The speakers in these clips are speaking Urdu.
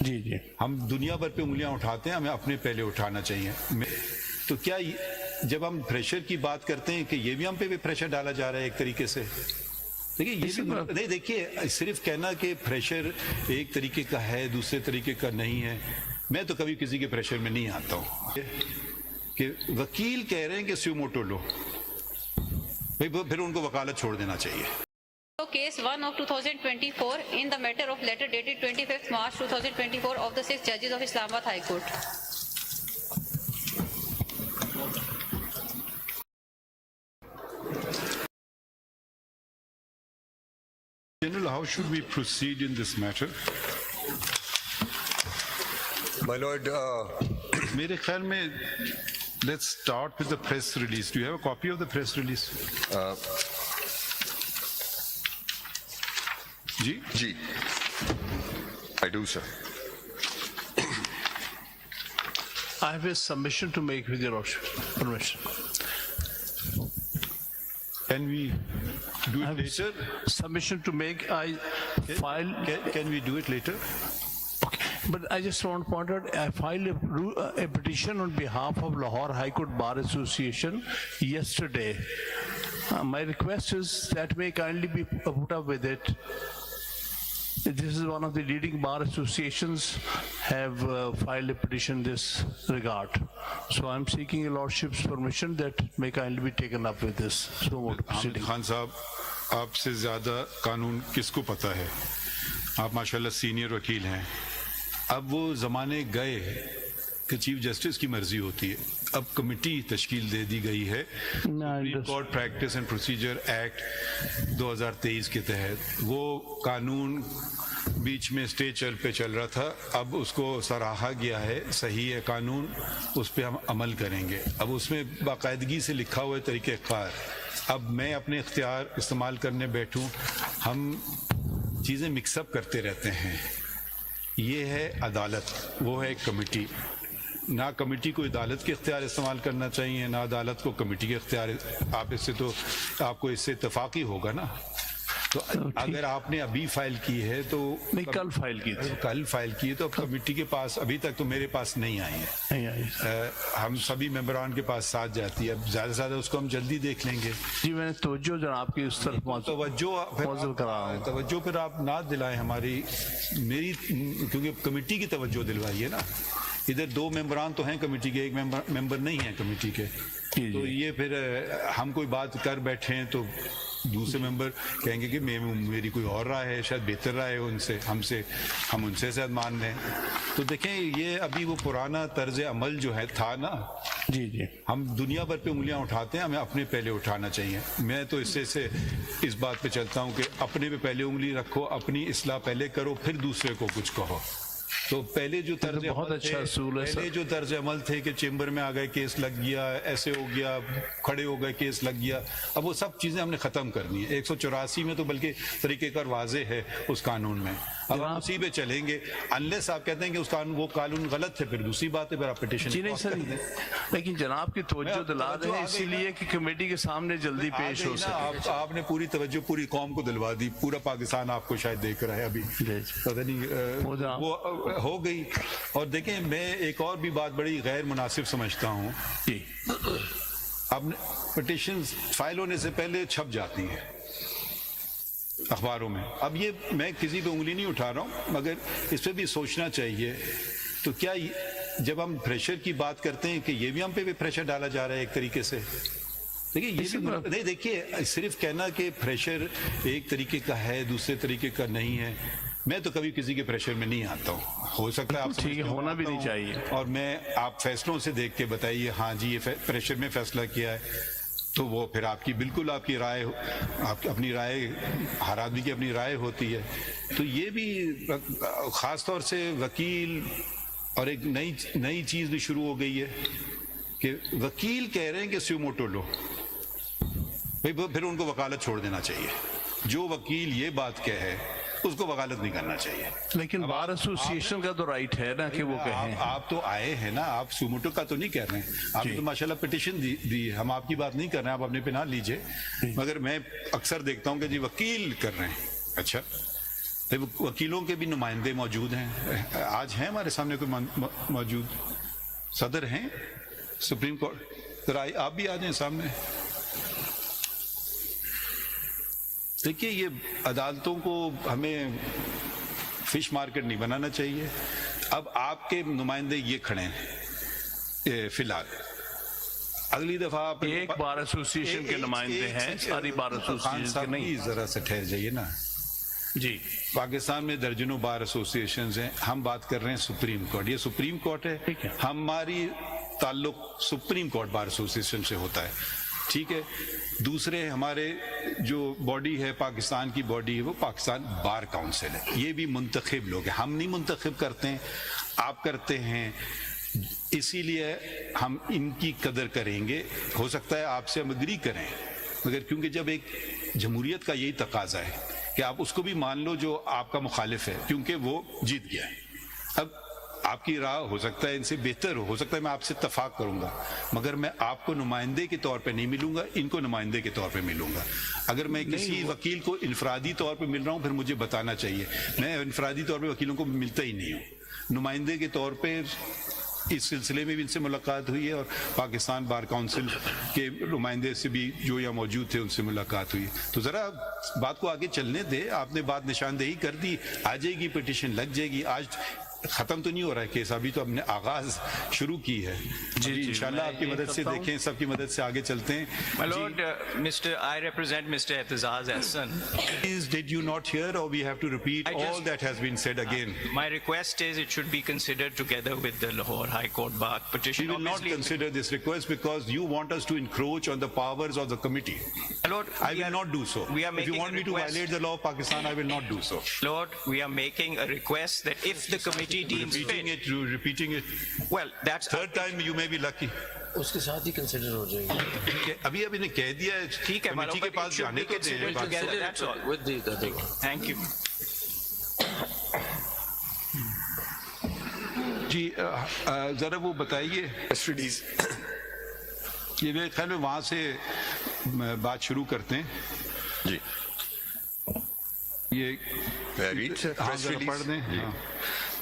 جی جی ہم دنیا بھر پہ انگلیاں اٹھاتے ہیں, ہمیں اپنے پہلے اٹھانا چاہیے. تو کیا جب ہم پریشر کی بات کرتے ہیں کہ یہ بھی ہم پہ بھی پریشر ڈالا جا رہا ہے ایک طریقے سے؟ دیکھیے یہ بھی نہیں, دیکھیے صرف کہنا کہ پریشر ایک طریقے کا ہے دوسرے طریقے کا نہیں ہے, میں تو کبھی کسی کے پریشر میں نہیں آتا ہوں. کہ وکیل کہہ رہے ہیں کہ سیو موٹو لو, پھر ان کو وکالت چھوڑ دینا چاہیے. Case 1 of 2024 in the matter of letter dated 25th March 2024 of the 6 judges of Islamabad High Court. General, how should we proceed in this matter? My lord, میرے خیال میں let's start with the press release. Do you have a copy of the press release? Ji, I do, sir. I have a submission to make with your permission. Can we do it later? Submission to make, I file. Can we do it later? Okay. But I just want to point out, I filed a petition on behalf of Lahore High Court Bar Association yesterday. My request is that may kindly be put up with it. This is one of the leading bar associations have filed a petition in this regard. So I'm seeking your lordship's permission that may kindly be taken up with this. So what proceeding? Khan صاحب, آپ سے زیادہ قانون کس کو پتہ ہے؟ آپ ماشاءاللہ سینئر وکیل ہیں. اب وہ زمانے گئے کہ چیف جسٹس کی مرضی ہوتی ہے. اب کمیٹی تشکیل دے دی گئی ہے supreme court practice and procedure act 2023 کے تحت. وہ قانون بیچ میں اسٹے پہ چل رہا تھا, اب اس کو سراہا گیا ہے, صحیح ہے قانون, اس پہ ہم عمل کریں گے. اب اس میں باقاعدگی سے لکھا ہوا ہے طریقہ کار. اب میں اپنے اختیار استعمال کرنے بیٹھوں, ہم چیزیں مکس اپ کرتے رہتے ہیں. یہ ہے عدالت, وہ ہے ایک کمیٹی. نہ کمیٹی کو عدالت کے اختیار استعمال کرنا چاہیے, نہ عدالت کو کمیٹی کے اختیار. آپ اس سے تو آپ کو اس سے اتفاقی ہوگا نا. تو اگر آپ نے ابھی فائل کی ہے تو کل فائل کی تھی, کل فائل کی ہے تو کمیٹی کے پاس ابھی تک تو میرے پاس نہیں آئی ہے. ہم سبھی ممبران کے پاس ساتھ جاتی ہے. اب زیادہ سے زیادہ اس کو ہم جلدی دیکھ لیں گے. جی میں نے توجہ جناب کی اس طرف توجہ پھر آپ نہ دلائیں ہماری میری, کیونکہ کمیٹی کی توجہ دلوائی ہے نا. ادھر 2 ممبران تو ہیں کمیٹی کے, ایک ممبر نہیں ہیں کمیٹی کے. تو یہ پھر ہم کوئی بات کر بیٹھے ہیں تو دوسرے ممبر کہیں گے کہ میری کوئی اور رائے ہے, شاید بہتر رائے ہو ان سے, ہم ان سے شاید مان لیں. تو دیکھیں یہ ابھی وہ پرانا طرز عمل جو ہے تھا نا. جی جی ہم دنیا بھر پہ انگلیاں اٹھاتے ہیں, ہمیں اپنے پہلے اٹھانا چاہیے. میں تو اس سے اس بات پہ چلتا ہوں کہ اپنے پہ پہلے انگلی رکھو, اپنی اصلاح پہلے کرو, پھر دوسرے کو کچھ کہو. تو پہلے جو طرز بہت اچھا اصول ہے, پہلے جو طرز عمل تھے کہ چیمبر میں آ گئے کیس لگ گیا, ایسے ہو گیا, کھڑے ہو گئے کیس لگ گیا, اب وہ سب چیزیں ہم نے ختم کرنی ہے. 184 میں تو بلکہ طریقہ کار واضح ہے اس قانون میں. اب ہم اسی پہ چلیں گے. انلیس آپ کہتے ہیں کہ اس قانون وہ قانون غلط ہے, پھر دوسری بات ہے, پھر آپ پٹیشن. جی نہیں سر, لیکن جناب کی توجہ دلا رہے ہیں اسی لیے کہ کمیٹی کے سامنے جلدی پیش ہو سکے. آپ نے پوری توجہ پوری قوم کو دلوا دی, پورا پاکستان آپ کو شاید دیکھ رہا ہے ابھی, پتہ نہیں وہ ہو گئی. اور دیکھیں میں ایک اور بھی بات بڑی غیر مناسب سمجھتا ہوں. اب پٹیشن فائل ہونے سے پہلے چھپ جاتی ہیں اخباروں میں. اب یہ میں کسی پہ انگلی نہیں اٹھا رہا ہوں, مگر اس پہ بھی سوچنا چاہیے. تو کیا جب ہم پریشر کی بات کرتے ہیں کہ یہ بھی ہم پہ بھی پریشر ڈالا جا رہا ہے ایک طریقے سے؟ دیکھیے یہ بھی نہیں, دیکھیے صرف کہنا کہ پریشر ایک طریقے کا ہے دوسرے طریقے کا نہیں ہے, میں تو کبھی کسی کے پریشر میں نہیں آتا ہوں. ہو سکتا ہے آپ ٹھیک ہے, ہونا بھی نہیں چاہیے. اور میں آپ فیصلوں سے دیکھ کے بتائیے ہاں جی یہ پریشر میں فیصلہ کیا ہے, تو وہ پھر آپ کی بالکل آپ کی رائے, آپ اپنی رائے, ہر آدمی کی اپنی رائے ہوتی ہے. تو یہ بھی خاص طور سے وکیل, اور ایک نئی چیز بھی شروع ہو گئی ہے کہ وکیل کہہ رہے ہیں کہ سیو موٹو لو, پھر ان کو وکالت چھوڑ دینا چاہیے. جو وکیل یہ بات کہے اس کو وکالت نہیں کرنا چاہیے. لیکن بار ایسوسیشن کا تو رائٹ ہے نا کہ وہ کہیں. آپ تو آئے ہیں نا, آپ سوموٹو کا تو نہیں کہہ رہے ہیں, آپ نے تو ماشاءاللہ پٹیشن دی, ہم آپ کی بات نہیں کر رہے ہیں, آپ اپنے پہ نہ لیجئے. مگر میں اکثر دیکھتا ہوں کہ جی وکیل کر رہے ہیں. اچھا وکیلوں کے بھی نمائندے موجود ہیں. آج ہیں ہمارے سامنے کوئی موجود؟ صدر ہیں سپریم کورٹ؟ ذرا آپ بھی آ جائیں سامنے. دیکھیے یہ عدالتوں کو ہمیں فش مارکیٹ نہیں بنانا چاہیے. اب آپ کے نمائندے یہ کھڑے ہیں فی الحال. اگلی دفعہ آپ ایک بار ایسوسیشن کے نمائندے ہیں, ساری بار ایسوسیشن کے نہیں. ذرا سے ٹھہر جائیے نا جی. پاکستان میں درجنوں بار ایسوسیشنز ہیں. ہم بات کر رہے ہیں سپریم کورٹ. یہ سپریم کورٹ ہے, ہماری تعلق سپریم کورٹ بار ایسوسیشن سے ہوتا ہے. ٹھیک ہے. دوسرے ہمارے جو باڈی ہے پاکستان کی باڈی ہے وہ پاکستان بار کاؤنسل ہے. یہ بھی منتخب لوگ ہیں, ہم نہیں منتخب کرتے ہیں, آپ کرتے ہیں. اسی لیے ہم ان کی قدر کریں گے. ہو سکتا ہے آپ سے ہم اگری کریں, مگر کیونکہ جب ایک جمہوریت کا یہی تقاضا ہے کہ آپ اس کو بھی مان لو جو آپ کا مخالف ہے, کیونکہ وہ جیت گیا ہے. اب آپ کی راہ ہو سکتا ہے ان سے بہتر ہو سکتا ہے میں آپ سے اتفاق کروں گا, مگر میں آپ کو نمائندے کے طور پہ نہیں ملوں گا, ان کو نمائندے کے طور پہ ملوں گا. اگر میں کسی وکیل کو انفرادی طور پہ مل رہا ہوں پھر مجھے بتانا چاہیے. میں انفرادی طور پہ وکیلوں کو ملتا ہی نہیں ہوں. نمائندے کے طور پہ اس سلسلے میں بھی ان سے ملاقات ہوئی ہے, اور پاکستان بار کونسل کے نمائندے سے بھی جو یہاں موجود تھے ان سے ملاقات ہوئی. تو ذرا بات کو آگے چلنے دے. آپ نے بات نشاندہی کر دی, آ جائے گی پٹیشن, لگ جائے گی. آج ختم تو نہیں ہو رہا ہے کیس, ابھی تو ہم نے آغاز شروع کی ہے. جی انشاءاللہ آپ کی مدد سے دیکھیں, سب کی مدد سے آگے چلتے ہیں. My Lord, I represent Mr. Ehtizaz Ahsan. Please, did you not hear, or we have to repeat all that has been said again? My request is it should be considered together with the Lahore High Court bar petition. We will not consider this request because you want us to encroach on the powers of the committee. My Lord, I will not do so. If you want me to violate the law of Pakistan, I will not do so. Lord, we are making a request that if the committee deems fit, repeating it. well, that's Third time you may be lucky. اس کے ساتھ ہی کنسیڈر ہو جائے گی. ابھی ابھی نے کہہ دیا ہے, ٹھیک ہے, کمیٹی کے پاس جانے کو دیں. together, that's all. With the other one. Thank you. جی ذرا وہ بتائیے, یہ میرے خیال میں وہاں سے بات شروع کرتے ہیں. جی یہ پڑھ دیں.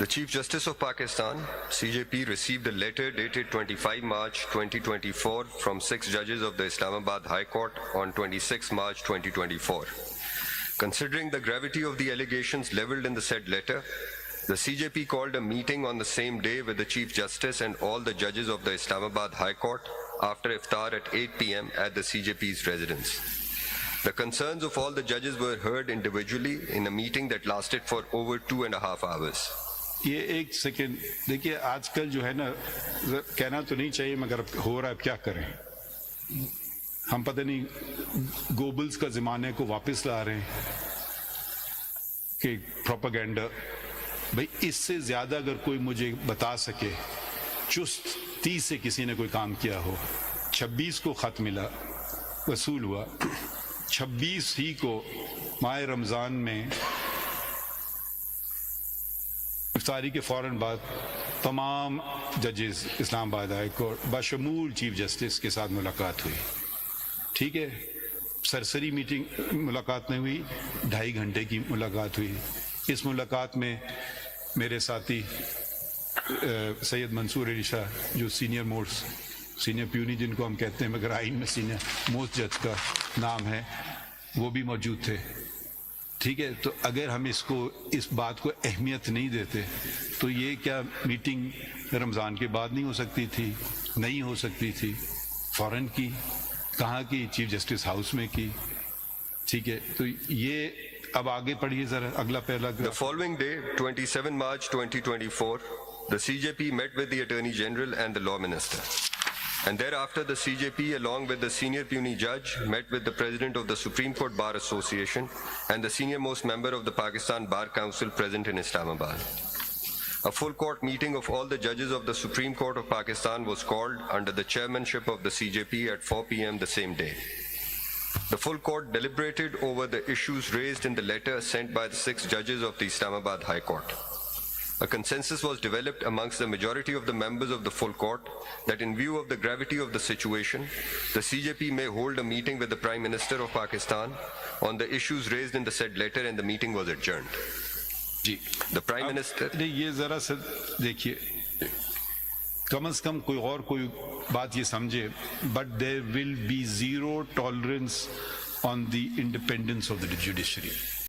The Chief Justice of Pakistan, CJP, received a letter dated 25 March 2024 from 6 judges of the Islamabad High Court on 26 March 2024. Considering the gravity of the allegations leveled in the said letter, the CJP called a meeting on the same day with the Chief Justice and all the judges of the Islamabad High Court after iftar at 8 p.m. at the CJP's residence. The concerns of all the judges were heard individually in a meeting that lasted for over 2.5 hours. یہ ایک سیکنڈ دیکھیے, آج کل جو ہے نا کہنا تو نہیں چاہیے مگر ہو رہا ہے, اب کیا کریں. ہم پتہ نہیں گوبلز کا زمانے کو واپس لا رہے ہیں کہ پروپیگنڈا. بھائی اس سے زیادہ اگر کوئی مجھے بتا سکے چست 30 سے کسی نے کوئی کام کیا ہو. 26 کو خط ملا, وصول ہوا, 26 ہی کو ماہ رمضان میں افطاری کے فوراً بعد تمام ججز اسلام آباد ہائی کورٹ بشمول چیف جسٹس کے ساتھ ملاقات ہوئی. ٹھیک ہے, سرسری میٹنگ ملاقات نہیں ہوئی, 2.5 گھنٹے کی ملاقات ہوئی. اس ملاقات میں میرے ساتھی سید منصور علی شاہ جو سینئر پیونی جن کو ہم کہتے ہیں مگر آئین میں سینئر موسٹ جج کا نام ہے, وہ بھی موجود تھے. ٹھیک ہے, تو اگر ہم اس بات کو اہمیت نہیں دیتے تو یہ کیا میٹنگ رمضان کے بعد نہیں ہو سکتی تھی؟ نہیں ہو سکتی تھی. فوراً کی, کہاں کی؟ چیف جسٹس ہاؤس میں کی. ٹھیک ہے, تو یہ اب آگے پڑھیے ذرا اگلا پہلا. The following day, 27 March 2024, the CJP met with the Attorney General and the Law Minister. And thereafter, the CJP, along with the senior puisne judge, met with the President of the Supreme Court Bar Association and the senior-most member of the Pakistan Bar Council present in Islamabad. A full court meeting of all the judges of the Supreme Court of Pakistan was called under the chairmanship of the CJP at 4 p.m. the same day. The full court deliberated over the issues raised in the letter sent by the 6 judges of the Islamabad High Court. A consensus was developed amongst the majority of the members of the full court that in view of the gravity of the situation, the CJP may hold a meeting with the Prime Minister of Pakistan on the issues raised in the said letter, and the meeting was adjourned. G The Prime Minister. نہیں یہ ذرا سا دیکھیے کم از کم کوئی بات یہ سمجھے but there will be zero tolerance on the independence of the judiciary.